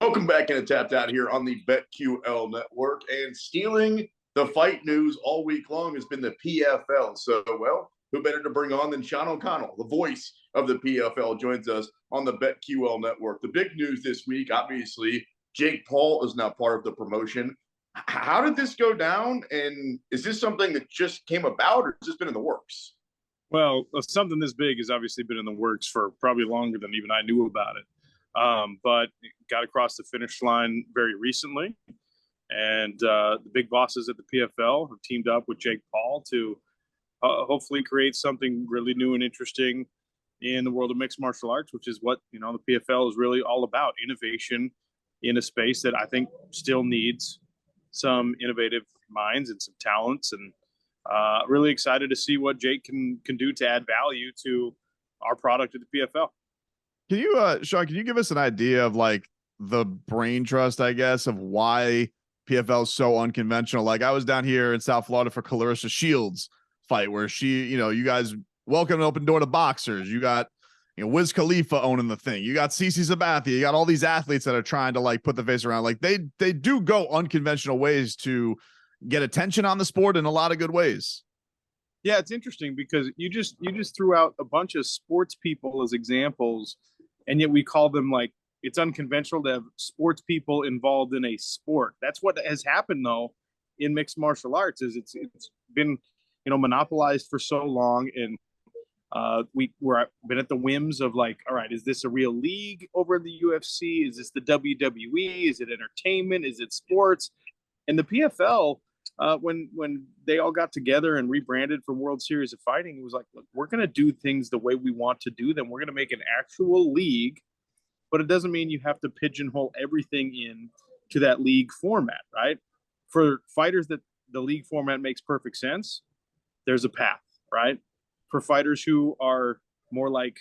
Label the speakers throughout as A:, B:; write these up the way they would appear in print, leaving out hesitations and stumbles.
A: Welcome back into Tapped Out here on the BetQL network. And stealing the fight news all week long has been the PFL. So, well, who better to bring on than Sean O'Connell, the voice of the PFL, joins us on the BetQL network. The big news this week, obviously, Jake Paul is now part of the promotion. How did this go down? And is this something that just came about, or has this been in the works?
B: Well, something this big has obviously been in the works for probably longer than even I knew about it. But got across the finish line very recently. And the big bosses at the PFL have teamed up with Jake Paul to hopefully create something really new and interesting in the world of mixed martial arts, which is what, the PFL is really all about: innovation in a space that I think still needs some innovative minds and some talents. And really excited to see what Jake can do to add value to our product at the PFL.
C: Can you, Sean, can you give us an idea of like the brain trust, I guess, of why PFL is so unconventional? Like, I was down here in South Florida for Clarissa Shields' fight where she, you guys welcome an open door to boxers. You got, Wiz Khalifa owning the thing. You got CC Sabathia. You got all these athletes that are trying to like put the face around. Like they do go unconventional ways to get attention on the sport in a lot of good ways.
B: Yeah, it's interesting because you just threw out a bunch of sports people as examples, and yet we call them, like, it's unconventional to have sports people involved in a sport. That's what has happened though in mixed martial arts. Is it's been monopolized for so long, and we're been at the whims of, like, all right, is this a real league over in the UFC? Is this the WWE? Is it entertainment? Is it sports? And the PFL, when they all got together and rebranded from World Series of Fighting, it was like, look, we're going to do things the way we want to do them. We're going to make an actual league, but it doesn't mean you have to pigeonhole everything in to that league format, right? For fighters that the league format makes perfect sense, there's a path, right? For fighters who are more like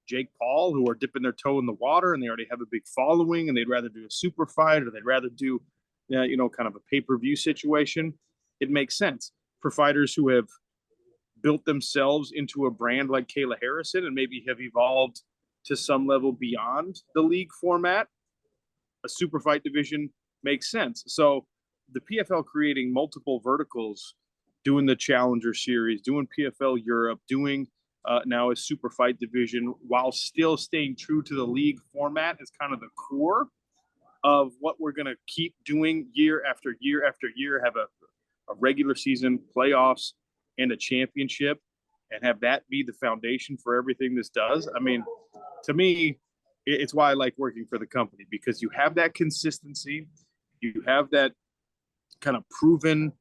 B: Jake Paul, who are dipping their toe in the water and they already have a big following and they'd rather do a super fight, or they'd rather do kind of a pay-per-view situation, it makes sense. For fighters who have built themselves into a brand like Kayla Harrison and maybe have evolved to some level beyond the league format, a super fight division makes sense. So the PFL creating multiple verticals, doing the Challenger Series, doing PFL Europe, doing now a super fight division, while still staying true to the league format, is kind of the core of what we're going to keep doing year after year after year. Have a regular season, playoffs, and a championship, and have that be the foundation for everything this does. I mean, to me, it's why I like working for the company, because you have that consistency, you have that kind of proven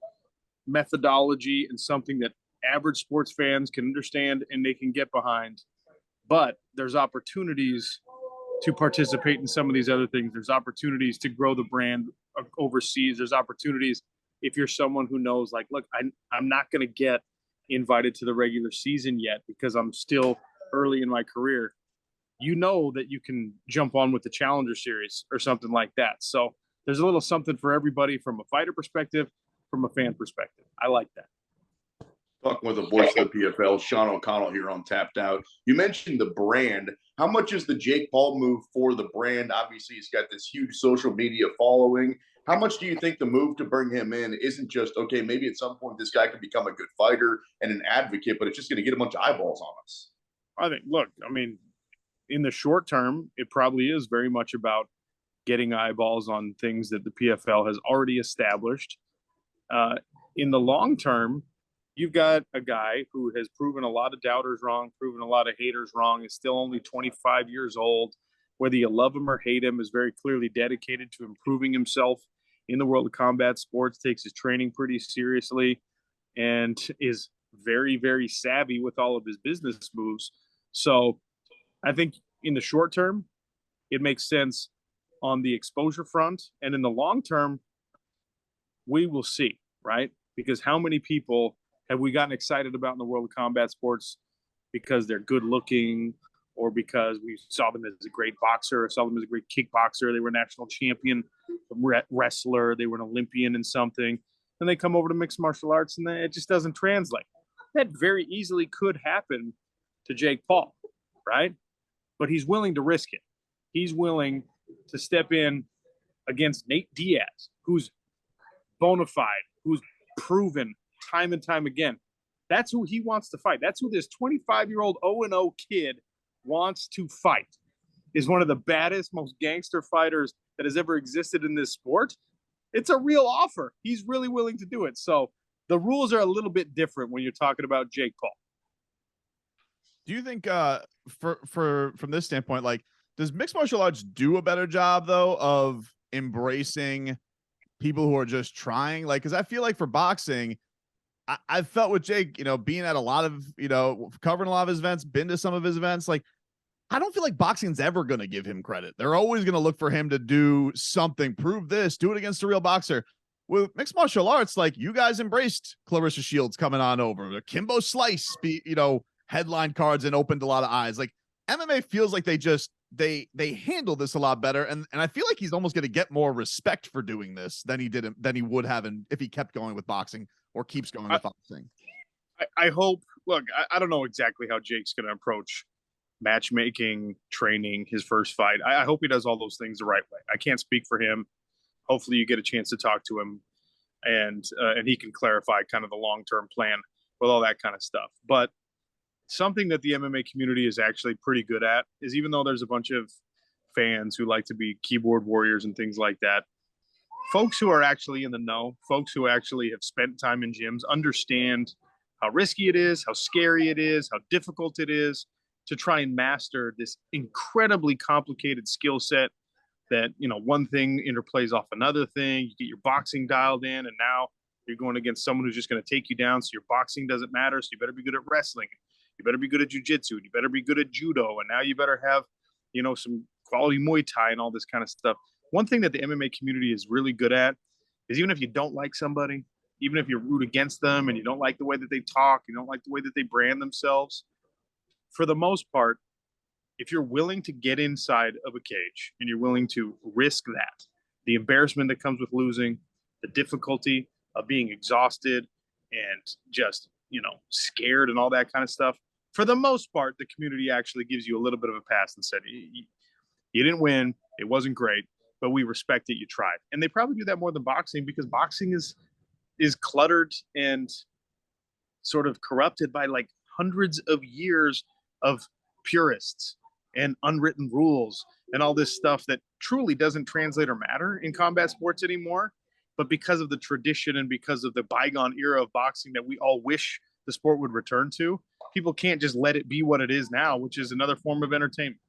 B: methodology, and something that average sports fans can understand and they can get behind. But there's opportunities to participate in some of these other things. There's opportunities to grow the brand overseas. There's opportunities if you're someone who knows, like, look, I'm not going to get invited to the regular season yet because I'm still early in my career. That you can jump on with the Challenger Series or something like that. So there's a little something for everybody, from a fighter perspective, from a fan perspective. I like that.
A: Talking with the voice of the PFL, Sean O'Connell, here on Tapped Out. You mentioned the brand. How much is the Jake Paul move for the brand? Obviously, he's got this huge social media following. How much do you think the move to bring him in isn't just, okay, maybe at some point this guy could become a good fighter and an advocate, but it's just going to get a bunch of eyeballs on us?
B: I think, look, I mean, in the short term, it probably is very much about getting eyeballs on things that the PFL has already established. In the long term, you've got a guy who has proven a lot of doubters wrong, proven a lot of haters wrong, is still only 25 years old. Whether you love him or hate him, is very clearly dedicated to improving himself in the world of combat sports, takes his training pretty seriously, and is very, very savvy with all of his business moves. So I think in the short term, it makes sense on the exposure front. And in the long term, we will see, right? Because how many people have we gotten excited about in the world of combat sports because they're good looking, or because we saw them as a great boxer, or saw them as a great kickboxer, they were a national champion wrestler, they were an Olympian in something, and they come over to mixed martial arts and it just doesn't translate. That very easily could happen to Jake Paul, right? But he's willing to risk it. He's willing to step in against Nate Diaz, who's bona fide, who's proven time and time again. That's who he wants to fight. That's who this 25-year-old 0-0 kid wants to fight, is one of the baddest, most gangster fighters that has ever existed in this sport. It's a real offer. He's really willing to do it. So the rules are a little bit different when you're talking about Jake Paul.
C: Do you think from this standpoint, like, does mixed martial arts do a better job though of embracing people who are just trying? Like, because I feel like for boxing, I felt with Jake, being at a lot of, covering a lot of his events, been to some of his events, like, I don't feel like boxing's ever going to give him credit. They're always going to look for him to do something, prove this, do it against a real boxer. With mixed martial arts, like, you guys embraced Clarissa Shields coming on over, Kimbo Slice, headline cards and opened a lot of eyes. Like, MMA feels like they handle this a lot better, and I feel like he's almost going to get more respect for doing this than he would have if he kept going with boxing or keeps going with boxing.
B: I hope. Look, I don't know exactly how Jake's going to approach matchmaking, training, his first fight. I hope he does all those things the right way. I can't speak for him. Hopefully, you get a chance to talk to him, and he can clarify kind of the long-term plan with all that kind of stuff. But something that the MMA community is actually pretty good at is, even though there's a bunch of fans who like to be keyboard warriors and things like that, folks who are actually in the know, folks who actually have spent time in gyms, understand how risky it is, how scary it is, how difficult it is to try and master this incredibly complicated skill set that, one thing interplays off another thing. You get your boxing dialed in, and now you're going against someone who's just going to take you down. So your boxing doesn't matter. So you better be good at wrestling. You better be good at jiu-jitsu. You better be good at judo. And now you better have, some quality Muay Thai and all this kind of stuff. One thing that the MMA community is really good at is, even if you don't like somebody, even if you root against them and you don't like the way that they talk, you don't like the way that they brand themselves, for the most part, if you're willing to get inside of a cage and you're willing to risk that, the embarrassment that comes with losing, the difficulty of being exhausted and just, scared and all that kind of stuff, for the most part, the community actually gives you a little bit of a pass and said, you didn't win, it wasn't great, but we respect that you tried. And they probably do that more than boxing, because boxing is cluttered and sort of corrupted by like hundreds of years of purists and unwritten rules and all this stuff that truly doesn't translate or matter in combat sports anymore. But because of the tradition and because of the bygone era of boxing that we all wish the sport would return to, people can't just let it be what it is now, which is another form of entertainment.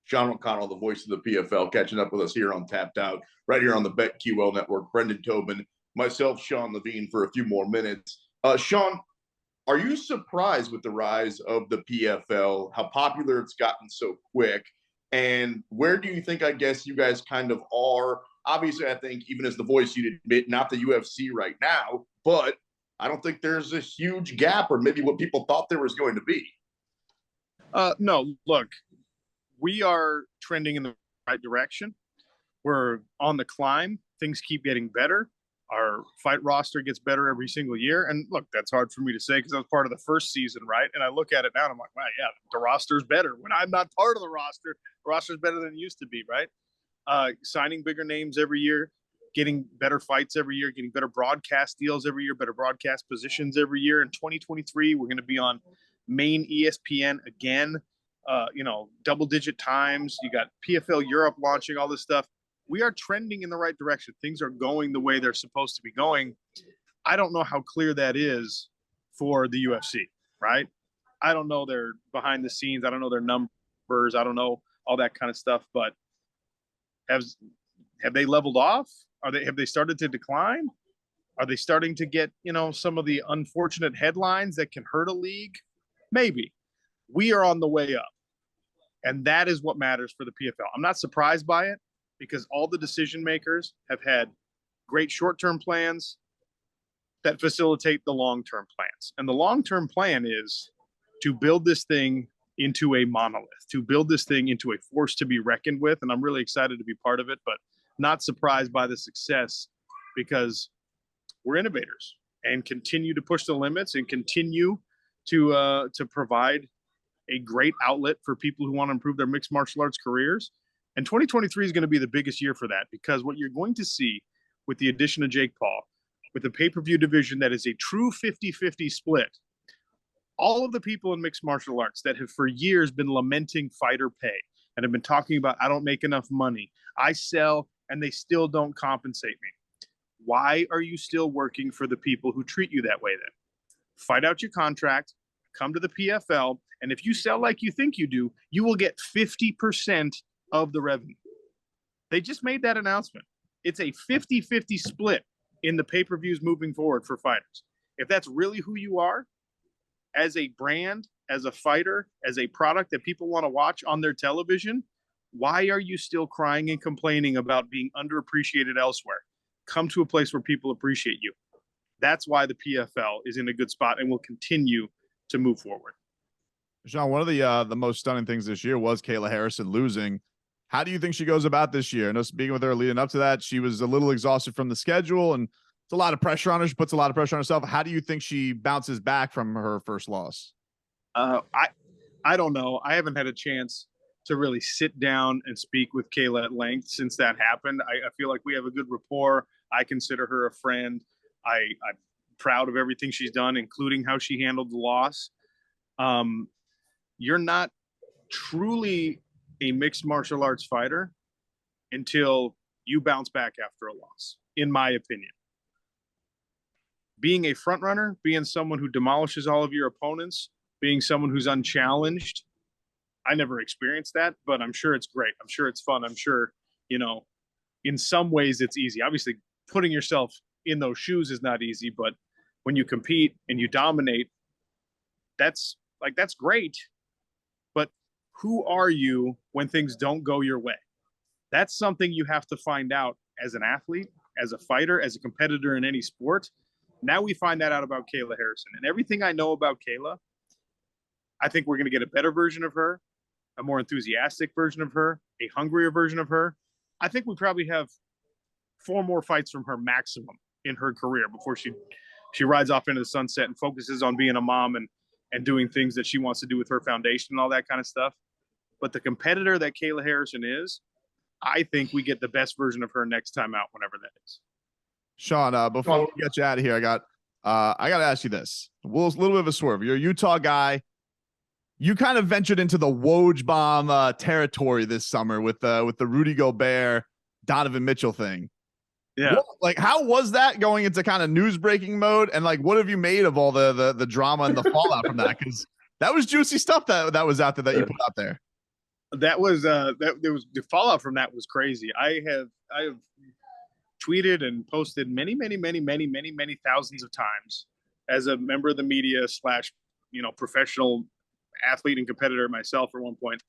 A: Sean O'Connell, the voice of the PFL, catching up with us here on Tapped Out, right here on the BetQL Network. Brendan Tobin, myself, Sean Levine, for a few more minutes. Sean, are you surprised with the rise of the PFL, how popular it's gotten so quick? And where do you think, I guess, you guys kind of are? Obviously, I think, even as the voice, you'd admit, not the UFC right now, but I don't think there's a huge gap, or maybe what people thought there was going to be.
B: No, look, we are trending in the right direction. We're on the climb. Things keep getting better. Our fight roster gets better every single year. And look, that's hard for me to say because I was part of the first season, right? And I look at it now and I'm like, wow, yeah, the roster's better. When I'm not part of the roster's better than it used to be, right? Signing bigger names every year, getting better fights every year, getting better broadcast deals every year, better broadcast positions every year. In 2023, we're going to be on main ESPN again, double-digit times. You got PFL Europe launching, all this stuff. We are trending in the right direction. Things are going the way they're supposed to be going. I don't know how clear that is for the UFC, right? I don't know their behind the scenes. I don't know their numbers. I don't know all that kind of stuff. But have they leveled off? Have they started to decline? Are they starting to get, some of the unfortunate headlines that can hurt a league? Maybe. We are on the way up. And that is what matters for the PFL. I'm not surprised by it, because all the decision makers have had great short-term plans that facilitate the long-term plans. And the long-term plan is to build this thing into a monolith, to build this thing into a force to be reckoned with. And I'm really excited to be part of it, but not surprised by the success, because we're innovators and continue to push the limits and continue to provide a great outlet for people who want to improve their mixed martial arts careers. And 2023 is going to be the biggest year for that, because what you're going to see with the addition of Jake Paul, with the pay-per-view division that is a true 50-50 split, all of the people in mixed martial arts that have for years been lamenting fighter pay and have been talking about, I don't make enough money, I sell and they still don't compensate me. Why are you still working for the people who treat you that way then? Fight out your contract, come to the PFL, and if you sell like you think you do, you will get 50% of the revenue. They just made that announcement. It's a 50-50 split in the pay-per-views moving forward for fighters. If that's really who you are, as a brand, as a fighter, as a product that people want to watch on their television, why are you still crying and complaining about being underappreciated elsewhere? Come to a place where people appreciate you. That's why the PFL is in a good spot and will continue to move forward.
C: Sean, one of the most stunning things this year was Kayla Harrison losing. How do you think she goes about this year? I know, speaking with her leading up to that, she was a little exhausted from the schedule, and it's a lot of pressure on her. She puts a lot of pressure on herself. How do you think she bounces back from her first loss?
B: I don't know. I haven't had a chance to really sit down and speak with Kayla at length since that happened. I feel like we have a good rapport. I consider her a friend. I'm proud of everything she's done, including how she handled the loss. You're not truly a mixed martial arts fighter until you bounce back after a loss, in my opinion. Being a front runner, being someone who demolishes all of your opponents, being someone who's unchallenged, I never experienced that, but I'm sure it's great. I'm sure it's fun. I'm sure, in some ways it's easy. Obviously, putting yourself in those shoes is not easy, but when you compete and you dominate, that's great. But who are you when things don't go your way? That's something you have to find out as an athlete, as a fighter, as a competitor in any sport. Now we find that out about Kayla Harrison. And everything I know about Kayla, I think we're going to get a better version of her, a more enthusiastic version of her, a hungrier version of her. I think we probably have 4 more fights from her maximum in her career before she rides off into the sunset and focuses on being a mom and doing things that she wants to do with her foundation and all that kind of stuff. But the competitor that Kayla Harrison is, I think we get the best version of her next time out, whenever that is.
C: Sean, before we get you out of here, I got to ask you this. A little bit of a swerve. You're a Utah guy. You kind of ventured into the Woj bomb territory this summer with the Rudy Gobert, Donovan Mitchell thing.
B: Yeah.
C: How was that going into kind of news breaking mode? And what have you made of all the drama and the fallout from that? Because that was juicy stuff that was out there that you put out there.
B: That was there was the fallout from that was crazy. I have tweeted and posted many thousands of times as a member of the media / professional athlete and competitor myself at one point,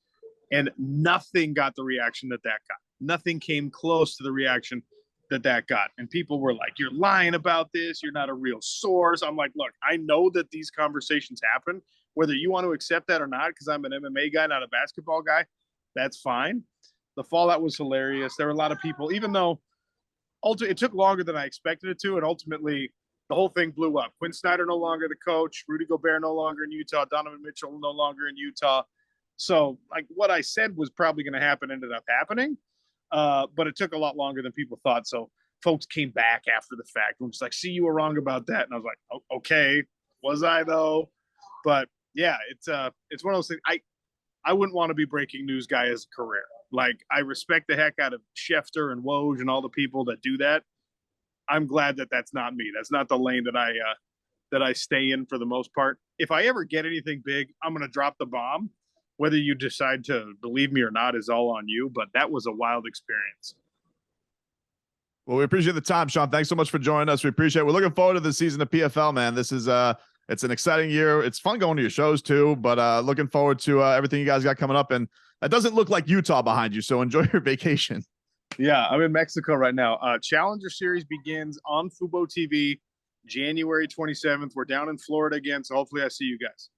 B: and nothing got the reaction that got. Nothing came close to the reaction that got. And people were like, you're lying about this, you're not a real source. I'm like, look, I know that these conversations happen, whether you want to accept that or not, because I'm an MMA guy, not a basketball guy. That's fine. The fallout was hilarious. There were a lot of people, even though it took longer than I expected it to, and ultimately the whole thing blew up. Quinn Snyder no longer the coach, Rudy Gobert no longer in Utah, Donovan Mitchell no longer in Utah. So what I said was probably going to happen ended up happening. But it took a lot longer than people thought. So folks came back after the fact and was like, see, you were wrong about that. And I was like, oh, okay, was I though? But yeah, it's one of those things. I wouldn't want to be breaking news guy as a career. I respect the heck out of Schefter and Woj and all the people that do that. I'm glad that that's not me. That's not the lane that I stay in for the most part. If I ever get anything big, I'm going to drop the bomb. Whether you decide to believe me or not is all on you, but that was a wild experience.
C: Well, we appreciate the time, Sean. Thanks so much for joining us. We appreciate it. We're looking forward to the season of PFL, man. This is it's an exciting year. It's fun going to your shows too, but looking forward to everything you guys got coming up. And that doesn't look like Utah behind you, so enjoy your vacation.
B: Yeah, I'm in Mexico right now. Challenger Series begins on Fubo TV January 27th. We're down in Florida again, so hopefully I see you guys.